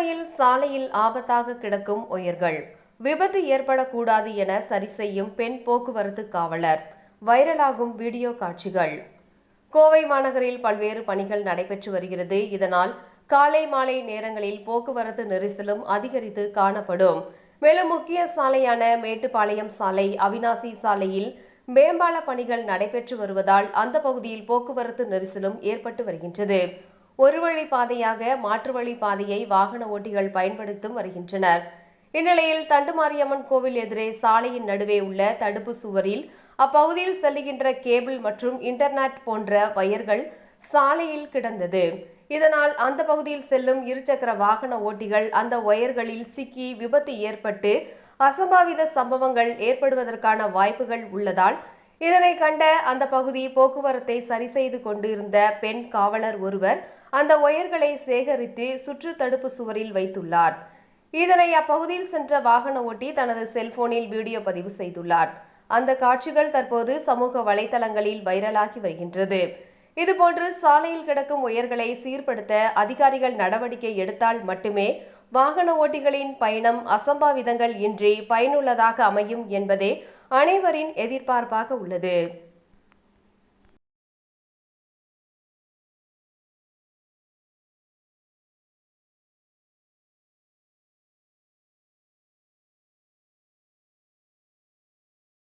சென்னையில் சாலையில் ஆபத்தாக கிடக்கும் ஒயர்கள் விபத்து ஏற்படக்கூடாது என சரி செய்யும் பெண் போக்குவரத்து காவலர். வைரலாகும் வீடியோ காட்சிகள். கோவை மாநகரில் பல்வேறு பணிகள் நடைபெற்று வருகிறது. இதனால் காலை மாலை நேரங்களில் போக்குவரத்து நெரிசலும் அதிகரித்து காணப்படும். மேலும் முக்கிய சாலையான மேட்டுப்பாளையம் சாலை, அவினாசி சாலையில் மேம்பால பணிகள் நடைபெற்று வருவதால் அந்த பகுதியில் போக்குவரத்து நெரிசலும் ஏற்பட்டு வருகின்றது. ஒரு வழி பாதையாக மாற்று வழி பாதையை வாகன ஓட்டிகள் பயன்படுத்தும் வருகின்றனர். இந்நிலையில் தண்டுமாரியம்மன் கோவில் எதிரே சாலையின் நடுவே உள்ள தடுப்பு சுவரில் அப்பகுதியில் செல்லுகின்ற கேபிள் மற்றும் இன்டர்நெட் போன்ற வயர்கள் சாலையில் கிடந்தது. இதனால் அந்த பகுதியில் செல்லும் இருசக்கர வாகன ஓட்டிகள் அந்த ஒயர்களில் சிக்கி விபத்து ஏற்பட்டு அசம்பாவித சம்பவங்கள் ஏற்படுவதற்கான வாய்ப்புகள் உள்ளதால் இதனை கண்ட அந்த பகுதி போக்குவரத்தை சரி செய்து கொண்டிருந்த பெண் காவலர் ஒருவர் அந்த ஒயர்களை சேகரித்து சுற்று தடுப்பு சுவரில் வைத்துள்ளார். இதனை அப்பகுதியில் சென்ற வாகன ஓட்டி தனது செல்போனில் வீடியோ பதிவு செய்துள்ளார். அந்த காட்சிகள் தற்போது சமூக வலைதளங்களில் வைரலாகி வருகின்றது. இதுபோன்று சாலையில் கிடக்கும் ஒயர்களை சீர்படுத்த அதிகாரிகள் நடவடிக்கை எடுத்தால் மட்டுமே வாகன ஓட்டிகளின் பயணம் அசம்பாவிதங்கள் இன்றி பயனுள்ளதாக அமையும் என்பதே அனைவரின் எதிர்பார்ப்பாக உள்ளது.